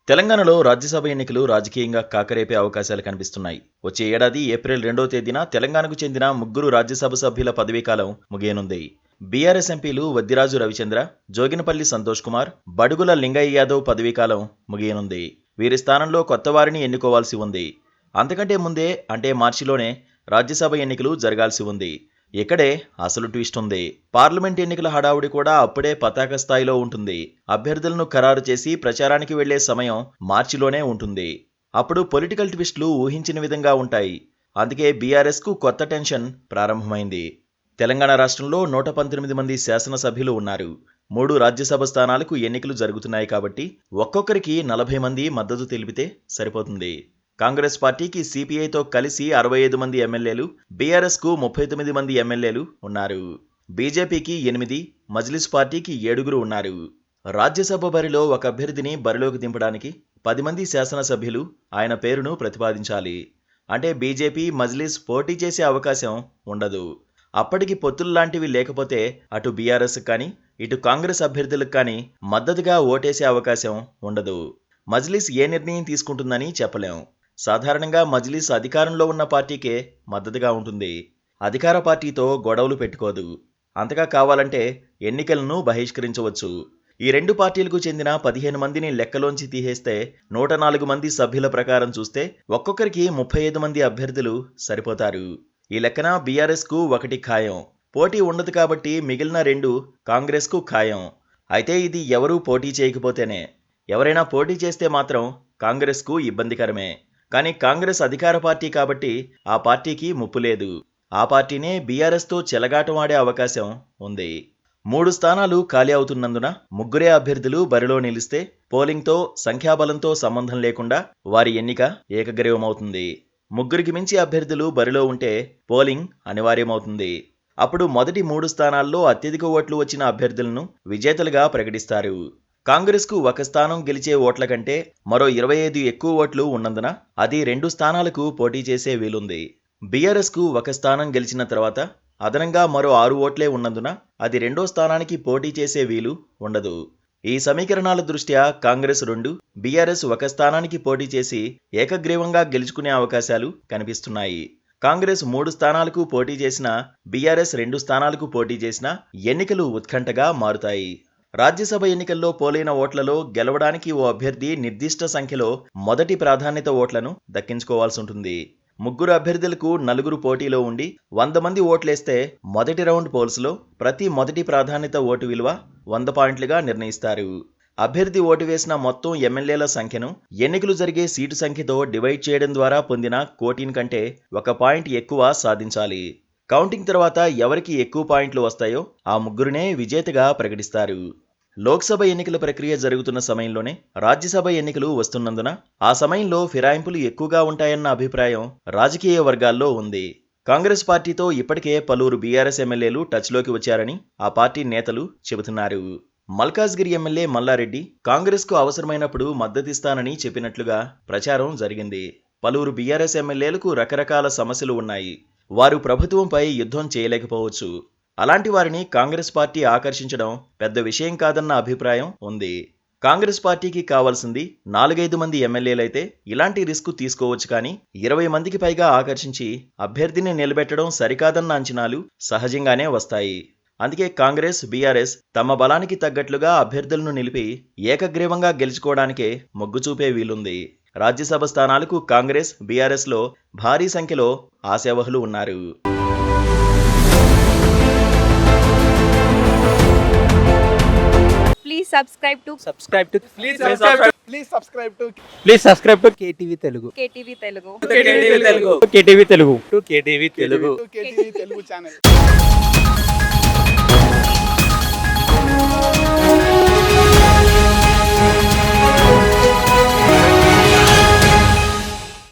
తెలంగాణలో రాజ్యసభ ఎన్నికలు రాజకీయంగా కాకరేపే అవకాశాలు కనిపిస్తున్నాయి. వచ్చే ఏడాది ఏప్రిల్ 2వ తేదీన తెలంగాణకు చెందిన 3 రాజ్యసభ సభ్యుల పదవీకాలం ముగియనుంది. బీఆర్ఎస్ ఎంపీలు వద్దిరాజు రవిచంద్ర, జోగినపల్లి సంతోష్ కుమార్, బడుగుల లింగయ్య యాదవ్ పదవీకాలం ముగియనుంది. వీరి స్థానంలో కొత్త వారిని ఎన్నుకోవాల్సి ఉంది. అంతకంటే ముందే అంటే మార్చిలోనే రాజ్యసభ ఎన్నికలు జరగాల్సి ఉంది. ఇక్కడే అసలు ట్విస్ట్ ఉంది. పార్లమెంట్ ఎన్నికల హడావుడి కూడా అప్పుడే పతాక స్థాయిలో ఉంటుంది. అభ్యర్థులను ఖరారు చేసి ప్రచారానికి వెళ్లే సమయం మార్చిలోనే ఉంటుంది. అప్పుడు పొలిటికల్ ట్విస్టులు ఊహించిన విధంగా ఉంటాయి. అందుకే బీఆర్ఎస్కు కొత్త టెన్షన్ ప్రారంభమైంది. తెలంగాణ రాష్ట్రంలో 119 మంది శాసనసభ్యులు ఉన్నారు. 3 రాజ్యసభ స్థానాలకు ఎన్నికలు జరుగుతున్నాయి కాబట్టి ఒక్కొక్కరికి 40 మంది మద్దతు తెలిపితే సరిపోతుంది. కాంగ్రెస్ పార్టీకి సిపిఐతో కలిసి 65 మంది ఎమ్మెల్యేలు, బీఆర్ఎస్కు 39 మంది ఎమ్మెల్యేలు ఉన్నారు. బీజేపీకి 8, మజ్లిస్ పార్టీకి 7 ఉన్నారు. రాజ్యసభ బరిలో ఒక అభ్యర్థిని బరిలోకి దింపడానికి 10 మంది శాసనసభ్యులు ఆయన పేరును ప్రతిపాదించాలి. అంటే బీజేపీ, మజ్లిస్ పోటీ చేసే అవకాశం ఉండదు. అప్పటికి పొత్తుల్లాంటివి లేకపోతే అటు బీఆర్ఎస్ కానీ ఇటు కాంగ్రెస్ అభ్యర్థులకు కానీ మద్దతుగా ఓటేసే అవకాశం ఉండదు. మజ్లిస్ ఏ నిర్ణయం తీసుకుంటుందని చెప్పలేం. సాధారణంగా మజ్లిస్ అధికారంలో ఉన్న పార్టీకే మద్దతుగా ఉంటుంది. అధికార పార్టీతో గొడవలు పెట్టుకోదు. అంతగా కావాలంటే ఎన్నికలను బహిష్కరించవచ్చు. ఈ 2 పార్టీలకు చెందిన 15 మందిని లెక్కలోంచి తీసేస్తే 104 మంది సభ్యుల ప్రకారం చూస్తే ఒక్కొక్కరికి 35 మంది అభ్యర్థులు సరిపోతారు. ఈ లెక్కన బీఆర్ఎస్కు 1 ఖాయం. పోటీ ఉండదు కాబట్టి మిగిలిన 2 కాంగ్రెస్కు ఖాయం. అయితే ఇది ఎవరూ పోటీ చేయకపోతేనే. ఎవరైనా పోటీ చేస్తే మాత్రం కాంగ్రెస్కు ఇబ్బందికరమే. కానీ కాంగ్రెస్ అధికార పార్టీ కాబట్టి ఆ పార్టీకి ముప్పు లేదు. ఆ పార్టీనే బీఆర్ఎస్తో చెలగాటం ఆడే అవకాశం ఉంది. 3 స్థానాలు ఖాళీ అవుతున్నందున 3 అభ్యర్థులు బరిలో నిలిస్తే పోలింగ్తో, సంఖ్యాబలంతో సంబంధం లేకుండా వారి ఎన్నిక ఏకగ్రీవమవుతుంది. 3కి మించి అభ్యర్థులు బరిలో ఉంటే పోలింగ్ అనివార్యమవుతుంది. అప్పుడు మొదటి 3 స్థానాల్లో అత్యధిక ఓట్లు వచ్చిన అభ్యర్థులను విజేతలుగా ప్రకటిస్తారు. కాంగ్రెస్కు 1 స్థానం గెలిచే ఓట్ల కంటే మరో 25 ఎక్కువ ఓట్లు ఉన్నందున అది 2 స్థానాలకు పోటీ చేసే వీలుంది. బీఆర్ఎస్కు 1 స్థానం గెలిచిన తర్వాత అదనంగా మరో 6 ఓట్లే ఉన్నందున అది 2వ స్థానానికి పోటీ చేసే వీలు ఉండదు. ఈ సమీకరణాల దృష్ట్యా కాంగ్రెస్ 2, బీఆర్ఎస్ 1 స్థానానికి పోటీ చేసి ఏకగ్రీవంగా గెలుచుకునే అవకాశాలు కనిపిస్తున్నాయి. కాంగ్రెస్ 3 స్థానాలకు పోటీ చేసినా, బీఆర్ఎస్ 2 స్థానాలకు పోటీ చేసినా ఎన్నికలు ఉత్కంఠగా మారుతాయి. రాజ్యసభ ఎన్నికల్లో పోలైన ఓట్లలో గెలవడానికి ఓ అభ్యర్థి నిర్దిష్ట సంఖ్యలో మొదటి ప్రాధాన్యత ఓట్లను దక్కించుకోవాల్సి ఉంటుంది. 3 అభ్యర్థులకు 4 పోటీలో ఉండి 100 మంది ఓట్లేస్తే మొదటి రౌండ్ పోల్స్లో ప్రతి మొదటి ప్రాధాన్యత ఓటు విలువ 100 పాయింట్లుగా నిర్ణయిస్తారు. అభ్యర్థి ఓటు వేసిన మొత్తం ఎమ్మెల్యేల సంఖ్యను ఎన్నికలు జరిగే సీటు సంఖ్యతో డివైడ్ చేయడం ద్వారా పొందిన కోటీన్ కంటే 1 పాయింట్ ఎక్కువ సాధించాలి. కౌంటింగ్ తర్వాత ఎవరికి ఎక్కువ పాయింట్లు వస్తాయో ఆ 3నే విజేతగా ప్రకటిస్తారు. లోక్సభ ఎన్నికల ప్రక్రియ జరుగుతున్న సమయంలోనే రాజ్యసభ ఎన్నికలు వస్తున్నందున ఆ సమయంలో ఫిరాయింపులు ఎక్కువగా ఉంటాయన్న అభిప్రాయం రాజకీయ వర్గాల్లో ఉంది. కాంగ్రెస్ పార్టీతో ఇప్పటికే పలువురు బీఆర్ఎస్ ఎమ్మెల్యేలు టచ్లోకి వచ్చారని ఆ పార్టీ నేతలు చెబుతున్నారు. మల్కాజ్గిరి ఎమ్మెల్యే మల్లారెడ్డి కాంగ్రెస్కు అవసరమైనప్పుడు మద్దతిస్తానని చెప్పినట్లుగా ప్రచారం జరిగింది. పలువురు బీఆర్ఎస్ ఎమ్మెల్యేలకు రకరకాల సమస్యలు ఉన్నాయి. వారు ప్రభుత్వంపై యుద్ధం చేయలేకపోవచ్చు. అలాంటి వారిని కాంగ్రెస్ పార్టీ ఆకర్షించడం పెద్ద విషయం కాదన్న అభిప్రాయం ఉంది. కాంగ్రెస్ పార్టీకి కావాల్సింది 4-5 మంది ఎమ్మెల్యేలైతే ఇలాంటి రిస్క్ తీసుకోవచ్చు, కానీ 20 మందికి పైగా ఆకర్షించి అభ్యర్థిని నిలబెట్టడం సరికాదన్న అంచనాలు సహజంగానే వస్తాయి. అందుకే కాంగ్రెస్, బీఆర్ఎస్ తమ బలానికి తగ్గట్లుగా అభ్యర్థులను నిలిపి ఏకగ్రీవంగా గెలుచుకోవడానికే మొగ్గు చూపే వీలుంది. రాజ్యసభ స్థానాలకు కాంగ్రెస్, బీఆర్ఎస్లో భారీ సంఖ్యలో ఆశావహులు ఉన్నారు. Please subscribe to KTV Telugu. KTV Telugu. KTV Telugu channel.